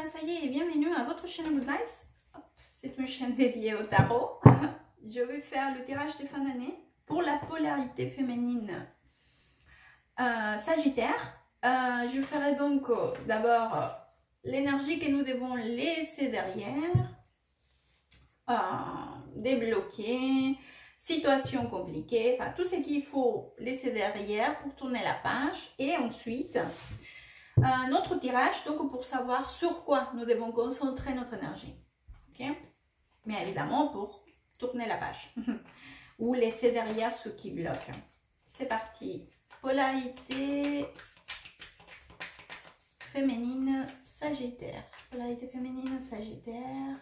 soyez bienvenue à votre chaîne Good Vibes. C'est une chaîne dédiée au tarot. Je vais faire le tirage de fin d'année pour la polarité féminine Sagittaire. Je ferai donc d'abord l'énergie que nous devons laisser derrière, débloquer, situation compliquée, enfin tout ce qu'il faut laisser derrière pour tourner la page. Et ensuite, notre tirage, donc pour savoir sur quoi nous devons concentrer notre énergie. Ok, mais évidemment pour tourner la page ou laisser derrière ce qui bloque. C'est parti. Polarité féminine Sagittaire. Polarité féminine Sagittaire.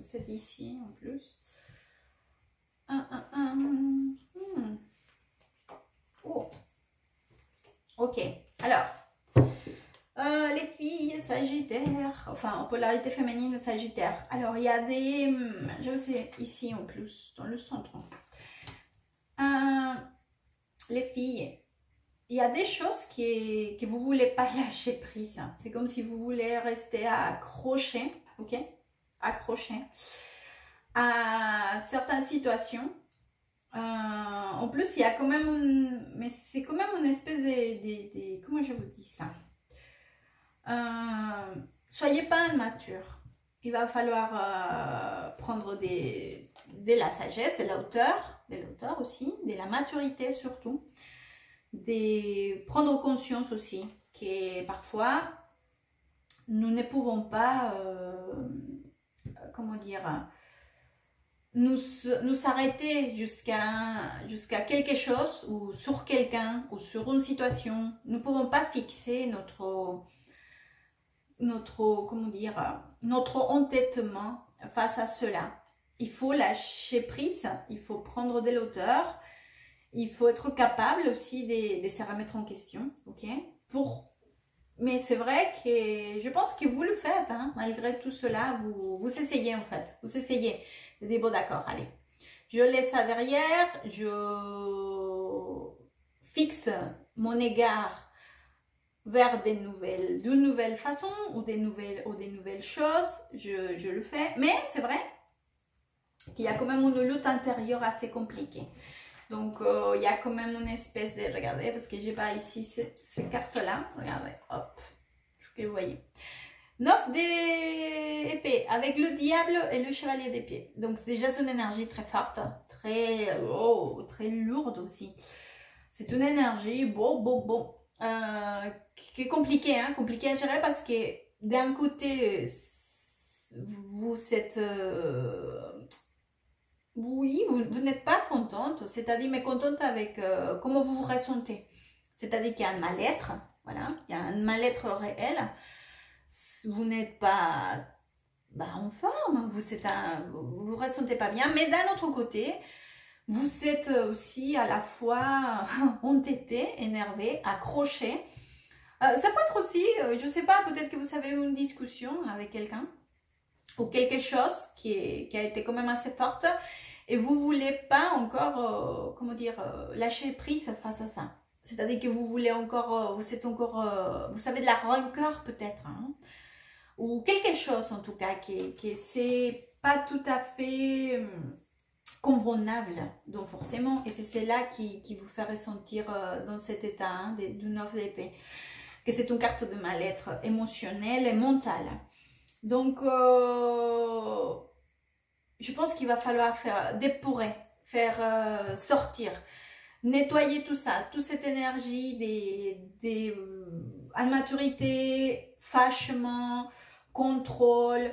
C'est d'ici en plus. Oh. Ok, alors les filles Sagittaire, enfin en polarité féminine Sagittaire. Alors il y a des, je sais, ici en plus, dans le centre. Les filles, il y a des choses que vous voulez pas lâcher prise. C'est comme si vous voulez rester accroché, ok? Accroché à certaines situations. En plus, il y a quand même mais c'est quand même une espèce de comment je vous dis ça? Soyez pas immature. Il va falloir prendre de la sagesse, de la hauteur aussi, de la maturité surtout, prendre conscience aussi que parfois nous ne pouvons pas comment dire, nous arrêter jusqu'à quelque chose ou sur quelqu'un ou sur une situation. Nous ne pouvons pas fixer comment dire, notre entêtement face à cela. Il faut lâcher prise, il faut prendre de l'auteur, il faut être capable aussi de se remettre en question, ok? Mais c'est vrai que je pense que vous le faites, hein, malgré tout cela, vous essayez en fait, vous essayez de dire bon d'accord, allez, je laisse ça derrière, je fixe mon égard vers de nouvelles façons ou des nouvelles choses, je le fais, mais c'est vrai qu'il y a quand même une lutte intérieure assez compliquée. Donc, il y a quand même une espèce de... Regardez, parce que j'ai pas ici ces cartes-là. Regardez, hop, que vous voyez. 9 d'épée avec le diable et le chevalier d'épée. Donc, c'est déjà une énergie très forte, très lourde aussi. C'est une énergie, qui est compliquée, hein, compliquée à gérer parce que d'un côté, vous êtes... oui, vous n'êtes pas contente, c'est-à-dire mais contente avec comment vous vous ressentez. C'est-à-dire qu'il y a un mal-être, voilà, il y a un mal-être réel. Vous n'êtes pas en forme, vous vous ressentez pas bien, mais d'un autre côté, vous êtes aussi à la fois entêté, énervé, accroché. Ça peut être aussi, je sais pas, peut-être que vous avez eu une discussion avec quelqu'un ou quelque chose qui a été quand même assez forte et vous voulez pas encore, comment dire, lâcher prise face à ça. C'est-à-dire que vous voulez encore, vous avez de la rancœur peut-être, hein, ou quelque chose en tout cas qui c'est pas tout à fait convenable, donc forcément, et c'est cela qui vous fait ressentir dans cet état, hein, du 9 d'épée, que c'est une carte de mal-être émotionnel et mental. Donc, je pense qu'il va falloir dépurer, faire sortir, nettoyer tout ça, toute cette énergie des immaturité, fâchement, contrôle,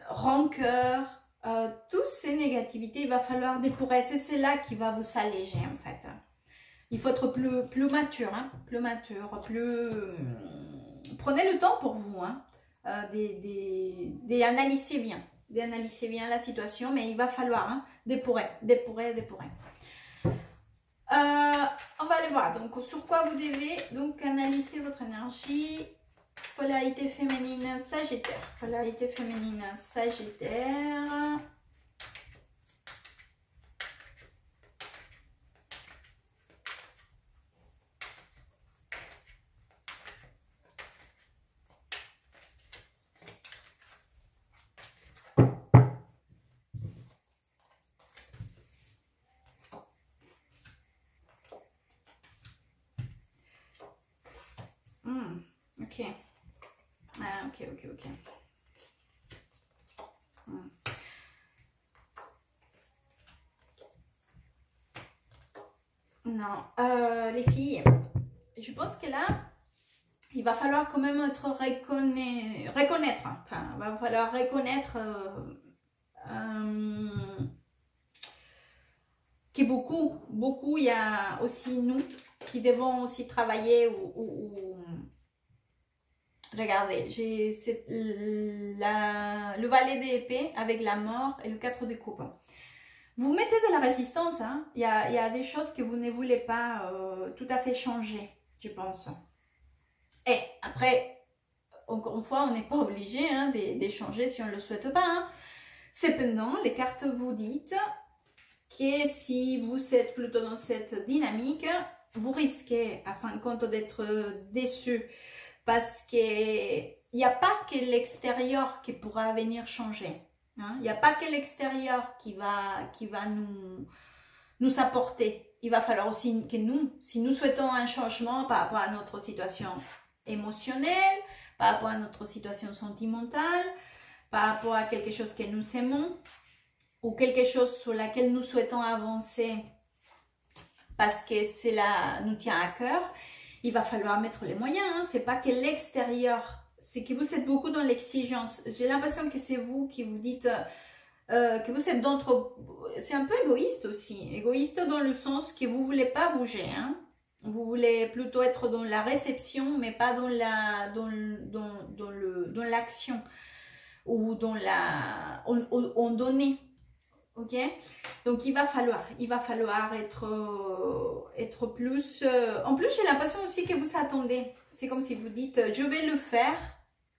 rancœur, toutes ces négativités, il va falloir dépurer. C'est cela qui va vous alléger en fait. Il faut être plus mature, hein, plus mature, prenez le temps pour vous, hein, d'analyser bien. d'analyser bien la situation, mais il va falloir depurer, depurer, depurer. On va aller voir donc sur quoi vous devez donc analyser votre énergie. Polarité féminine Sagittaire. Polarité féminine Sagittaire. Ok. Ah, ok, ok, ok. Non, les filles, je pense que là, il va falloir quand même être reconnaître. Enfin, il va falloir reconnaître que beaucoup, il y a aussi nous qui devons aussi travailler regardez, j'ai le valet d'épée avec la mort et le 4 de coupe. Vous mettez de la résistance, hein. Il y a des choses que vous ne voulez pas tout à fait changer, je pense. Et après, encore une fois, on n'est pas obligé d'échanger si on ne le souhaite pas. Hein. Cependant, les cartes vous disent que si vous êtes plutôt dans cette dynamique, vous risquez, à fin de compte, d'être déçu. Parce qu'il n'y a pas que l'extérieur qui pourra venir changer. Hein? Il n'y a pas que l'extérieur qui va nous apporter. Il va falloir aussi que nous, si nous souhaitons un changement par rapport à notre situation émotionnelle, par rapport à notre situation sentimentale, par rapport à quelque chose que nous aimons, ou quelque chose sur laquelle nous souhaitons avancer parce que cela nous tient à cœur, il va falloir mettre les moyens. Hein. C'est pas que l'extérieur, c'est que vous êtes beaucoup dans l'exigence. J'ai l'impression que c'est vous qui vous dites que vous êtes c'est un peu égoïste aussi. Égoïste dans le sens que vous voulez pas bouger. Hein. Vous voulez plutôt être dans la réception, mais pas dans l'action ou dans en donner. Ok, donc il va falloir être plus. En plus, j'ai l'impression aussi que vous attendez. C'est comme si vous dites, je vais le faire,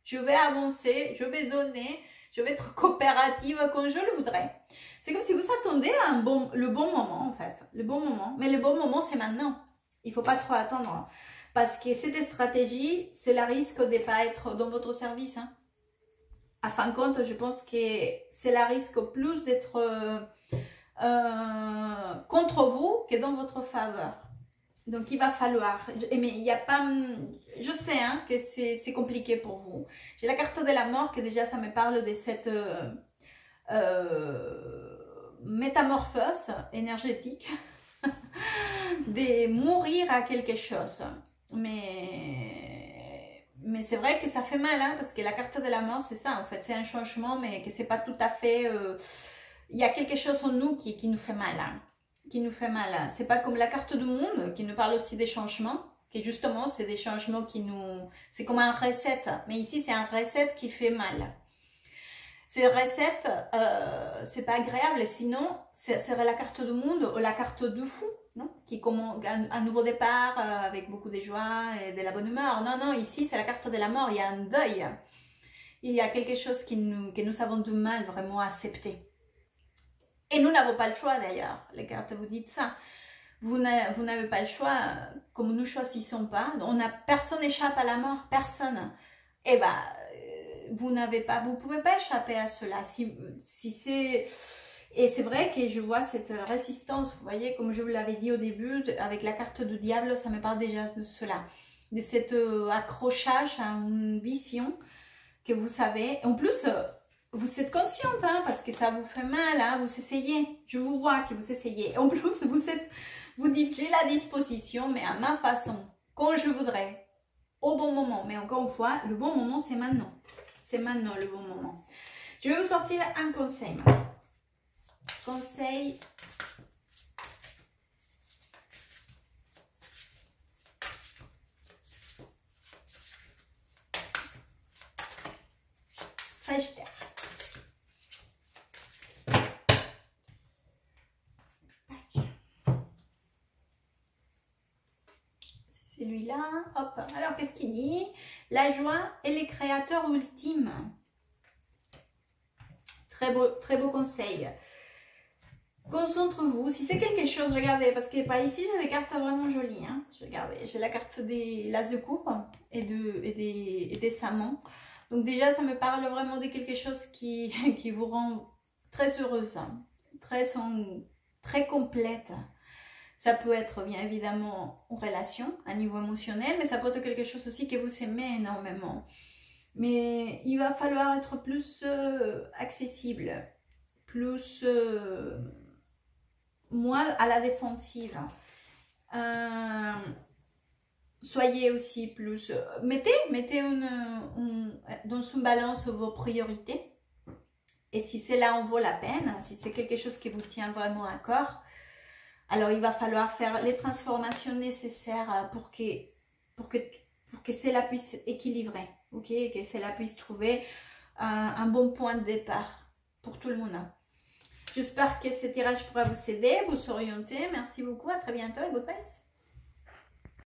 je vais avancer, je vais donner, je vais être coopérative comme je le voudrais. C'est comme si vous attendez à le bon moment en fait, le bon moment. Mais le bon moment, c'est maintenant. Il faut pas trop attendre parce que cette stratégie, c'est le risque de ne pas être dans votre service. Hein. À fin de compte, je pense que c'est le risque plus d'être contre vous que dans votre faveur. Donc, il va falloir. Mais il n'y a pas. Je sais hein, que c'est compliqué pour vous. J'ai la carte de la mort que déjà ça me parle de cette métamorphose énergétique, de mourir à quelque chose. Mais c'est vrai que ça fait mal, hein, parce que la carte de la mort, c'est ça, en fait. C'est un changement, mais que c'est pas tout à fait... Il y a quelque chose en nous qui nous fait mal. Hein, qui nous fait mal. Hein. C'est pas comme la carte du monde, qui nous parle aussi des changements. Que justement, c'est des changements qui nous... C'est comme un reset. Mais ici, c'est un reset qui fait mal. C'est reset, c'est pas agréable. Sinon, ce serait la carte du monde ou la carte du fou. Non, qui commence un nouveau départ avec beaucoup de joie et de la bonne humeur. Non, non, ici c'est la carte de la mort, il y a un deuil. Il y a quelque chose que nous avons du mal vraiment à accepter. Et nous n'avons pas le choix d'ailleurs, les cartes vous disent ça. Vous n'avez pas le choix, comme nous ne choisissons pas. Personne n'échappe à la mort, personne. Et vous pouvez pas échapper à cela. Si c'est... Et c'est vrai que je vois cette résistance, vous voyez, comme je vous l'avais dit au début, avec la carte du diable, ça me parle déjà de cela. De cet accrochage à une vision que vous savez. En plus, vous êtes consciente, hein, parce que ça vous fait mal, hein, vous essayez. Je vous vois que vous essayez. En plus, vous dites, j'ai la disposition, mais à ma façon, quand je voudrais, au bon moment. Mais encore une fois, le bon moment, c'est maintenant. C'est maintenant le bon moment. Je vais vous sortir un conseil. Conseil. Sagittaire. celui-là. Hop. Alors, qu'est-ce qu'il dit? La joie est les créateurs ultimes. Très beau conseil. Concentre-vous. Si c'est quelque chose, regardez, parce que par ici, j'ai des cartes vraiment jolies. Hein. Regardez, j'ai la carte des l'as de coupe et des samans. Donc déjà, ça me parle vraiment de quelque chose qui vous rend très heureuse, très complète. Ça peut être bien évidemment en relation, à niveau émotionnel, mais ça peut être quelque chose aussi que vous aimez énormément. Mais il va falloir être plus accessible, plus moins à la défensive. Soyez aussi plus... mettez dans une balance vos priorités. Et si cela en vaut la peine, si c'est quelque chose qui vous tient vraiment à cœur, alors il va falloir faire les transformations nécessaires pour que cela puisse équilibrer, ok, que cela puisse trouver un bon point de départ pour tout le monde. J'espère que ce tirage pourra vous aider, vous orienter. Merci beaucoup, à très bientôt et good vibes.